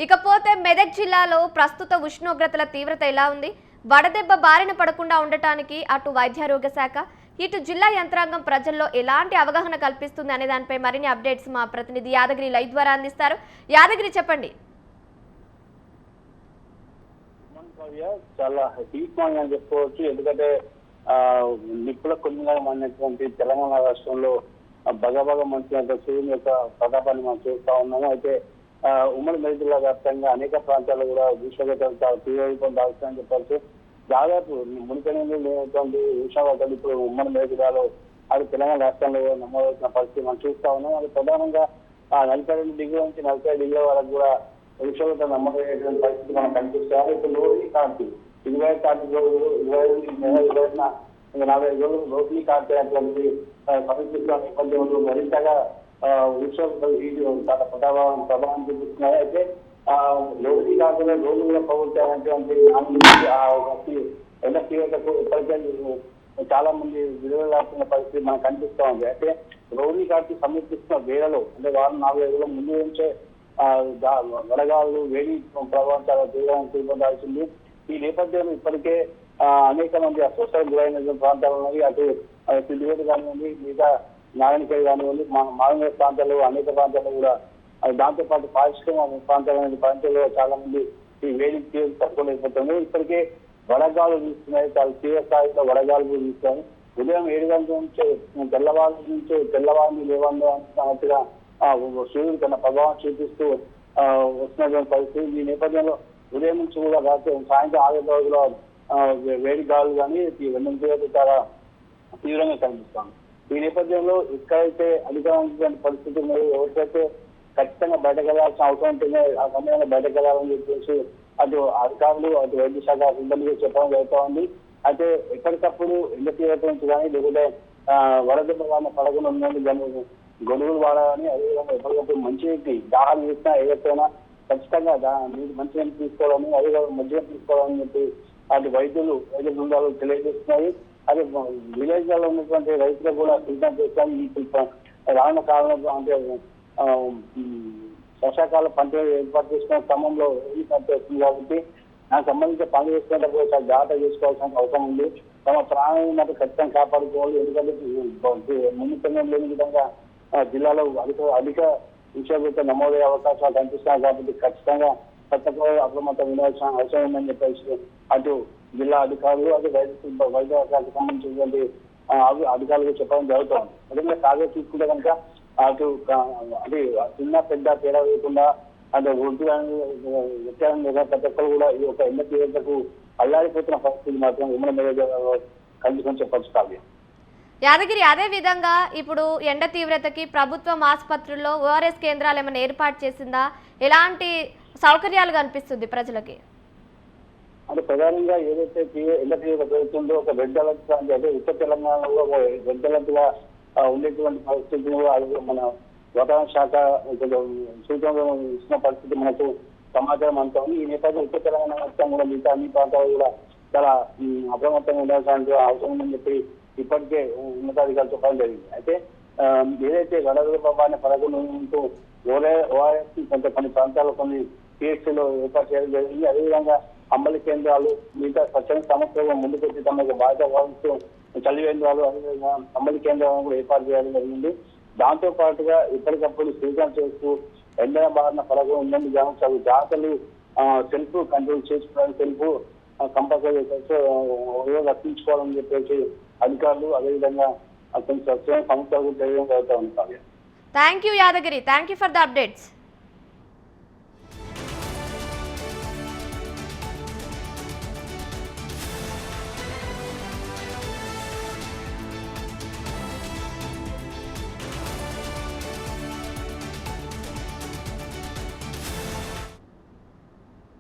ఇకపోతే మెదక్ జిల్లాలో ప్రస్తుత ఉష్ణోగ్రతల తీవ్రత ఎలా ఉంది? వడదెబ్బ బారిన పడకుండా ఉండటానికి అటు వైద్యారోగ్య శాఖ, ఇటు జిల్లా యంత్రాంగం ప్రజల్లో ఎలాంటి అవగాహన కల్పిస్తుంది అనే దానిపై మరిన్ని అప్డేట్స్ మా ప్రతినిధి యాదగిరి లైవ్ ద్వారా అందిస్తారు. యాదగిరి చెప్పండి. చాలా హీట్ మార్నింగ్ అని చెప్పుకోవచ్చు. ఎందుకంటే నిప్పుల కొన్నిగా మారినటువంటి తెలంగాణ రాష్ట్రంలో బగబగ మంచినంత సూర్యుని యొక్క ప్రతాపాన్ని మనం చూస్తా ఉన్నాము. అయితే ఉమ్మడి మెదక్ జిల్లా వ్యాప్తంగా అనేక ప్రాంతాల్లో కూడా ఉష్ణోగ్రతలు తీవ్రరూపం దాల్చాయని చెప్పవచ్చు. దాదాపు మునిపెనలు లేనటువంటి ఉష్ణోగ్రతలు ఇప్పుడు ఉమ్మడి మెదక్ జిల్లాలో అది తెలంగాణ రాష్ట్రంలో నమోదవుతున్న పరిస్థితి మనం చూస్తా ఉన్నాం. అది ప్రధానంగా 42 డిగ్రీల నుంచి 45 డిగ్రీల వరకు కూడా ఉష్ణోగ్రత నమోదయ్యేటువంటి పరిస్థితి మనం కనిపిస్తాము. ఇప్పుడు లోహి కార్తీ 25 రోజులు 25 45 రోజులు లోహి కార్తీ అటువంటి పరిస్థితుల నేపథ్యంలో మరింతగా ఉష్ణోగ్రతలు చాలా ప్రభావం చూపిస్తున్నాయి. అయితే లోహి కార్తీలో రోజులు కూడా ప్రభుత్వాలంటే ఎండ తీవ్రతకు ఇప్పటికే చాలా మంది విడుదల పరిస్థితి మనకు కనిపిస్తూ ఉంది. అయితే రోహిణి కార్తీ సమీపిస్తున్న వేళలో అంటే వారం 4 రోజుల ముందు నుంచే వడగాళ్ళు వేడి ప్రభావం చాలా తీవ్రదాల్సింది. ఈ నేపథ్యంలో ఇప్పటికే అనేక మంది అస్వస్థకు గురైన ప్రాంతాలు ఉన్నాయి. అటు సిద్దిపేట కానివ్వండి, మిగతా నారాయణఖేడ్ కానివ్వండి, మారంగ ప్రాంతాల్లో అనేక ప్రాంతాల్లో కూడా దాంతోపాటు పారిశ్రామిక ప్రాంతాల్లో చాలా మంది ఈ వేడి తీవ్ర తట్టుకోలేకపోతుంది. ఇప్పటికే వడగాలు వీస్తున్నాయి, చాలా తీవ్ర స్థాయిలో వడగాలు వీస్తున్నాయి. ఉదయం 7 గంటల నుంచే తెల్లవారు లేవన్నట్టుగా సూర్యుడు తన ప్రభావం చూపిస్తూ వస్తున్నటువంటి పరిస్థితి. ఈ నేపథ్యంలో ఉదయం నుంచి కూడా సాయంత్రం 6 రోజుల్లో వేడి గాలు కానీ వెన్నంత చాలా తీవ్రంగా కనిపిస్తాను. ఈ నేపథ్యంలో ఎక్కడైతే అధికమైనటువంటి పరిస్థితి ఉన్నాయో, ఎవరికైతే ఖచ్చితంగా బయటకు వెళ్లాల్సిన అవసరం ఉంటుందో ఆ సమయంలో బయటకు వెళ్ళాలని చెప్పేసి అటు అధికారులు అటు వైద్య శాఖ సిబ్బందిగా చెప్పడం జరుగుతూ ఉంది. అయితే ఎప్పటికప్పుడు ఎండ తీవ్రత నుంచి కానీ లేకపోతే వడదెబ్బ వారిన పడకుండా ఉన్నందుకు గొడుగులు వాడాలని, అదేవిధంగా ఎప్పటికప్పుడు మంచినీటి దాహాలు వేసినా ఏదైనా ఖచ్చితంగా మంచినీళ్ళు తీసుకోవాలని, అదేవిధంగా మంచిగా తీసుకోవాలని చెప్పి అటు వైద్య బృందాలు తెలియజేస్తున్నాయి. అదే విలేజ్ లలో ఉన్నటువంటి రైతులకు కూడా సిద్ధం చేస్తాను. ఈ రానున్న కాలంలో అంటే వర్షాకాల పంటలు ఏర్పాటు చేసుకున్న క్రమంలో ఈ పంట వస్తుంది కాబట్టి నాకు సంబంధించిన పనులు చేసుకునేటప్పుడు చాలా జాగ్రత్త చేసుకోవాల్సిన అవసరం ఉంది. తమ ప్రాణాలను ఖచ్చితంగా కాపాడుకోవాలి. ఎందుకంటే ముందు లేని విధంగా జిల్లాలో అధిక ఉష్ణోగ్రత నమోదయ్యే అవకాశాలు కనిపిస్తున్నాయి. కాబట్టి ఖచ్చితంగా అప్రమత్తం ఉండాల్సిన అవసరం ఉందని చెప్పేసి అటు జిల్లా అధికారులు అదే వైద్య శాఖకు సంబంధించినటువంటి అధికారులకు చెప్పడం జరుగుతుంది. అదే తాజా తీసుకుంటే కనుక అటు అది చిన్న పెద్ద తేడా వేయకుండా అంటే ఒడ్డు వ్యత్యాసం లేదా ప్రతి ఒక్కరు కూడా ఈ యొక్క ఎండ తీవ్రతకు అల్లాడిపోతున్న పరిస్థితి మాత్రం ఉమ్మడి మెదక్ కనిపిస్తుందని చెప్పచ్చు. కావ్యం యాదగిరి, అదే విధంగా ఇప్పుడు ఎండ తీవ్రతకి ప్రభుత్వం ఆసుపత్రుల్లో ఓఆర్ఎస్ కేంద్రాలు ఏమైనా ఏర్పాటు చేసిందా? ఎలాంటి సౌకర్యాలు కనిపిస్తుంది ప్రజలకి? అంటే ప్రధానంగా ఏదైతే ఎండ తీవ్రత పెరుగుతుందో ఒక రెడ్ అలర్ట్ అంటే ఉత్తర తెలంగాణలో రెడ్ అలర్ట్ గా ఉండేటువంటి పరిస్థితులు మన వాతావరణ శాఖ సూచనలు ఇచ్చిన పరిస్థితి మనకు సమాచారం అంతా ఉంది. ఈ నేపథ్యంలో ఉత్తర తెలంగాణ మొత్తం కూడా మిగతా అన్ని ప్రాంతాలు కూడా చాలా అప్రమత్తంగా ఉండాల్సిన అవసరం ఉందని చెప్పి ఇప్పటికే ఉన్నతాధికారులు చెప్పడం జరిగింది. అయితే ఏదైతే వడదెబ్బ పదకొండు ఓఆర్ఎస్ కొన్ని ప్రాంతాల్లో కొన్ని పిహెచ్సిలో ఏర్పాటు చేయడం జరిగింది. అదేవిధంగా అంబలి కేంద్రాలు మిగతా స్వచ్ఛంద సంస్థలు ముందుకు వచ్చి తమకు బాధ్యత వహిస్తూ చలి కేంద్రాలు అదేవిధంగా అంబలి కేంద్రాలను కూడా ఏర్పాటు చేయడం జరిగింది. దాంతో పాటుగా ఎప్పటికప్పుడు సూచన చేస్తూ ఎండ బారిన పడకుండా ఉన్నందుకు జాగ్రత్తలు సెల్ఫ్ కంట్రోల్ చేసుకోవడానికి సెల్ఫ్ కంపల్సరీ రక్షించుకోవాలని చెప్పేసి అధికారులు అదేవిధంగా కొన్ని స్వచ్ఛమైన సంస్థలు తెలియడం జరుగుతూ ఉంటాయి. Thank you Yadagiri, thank you for the updates.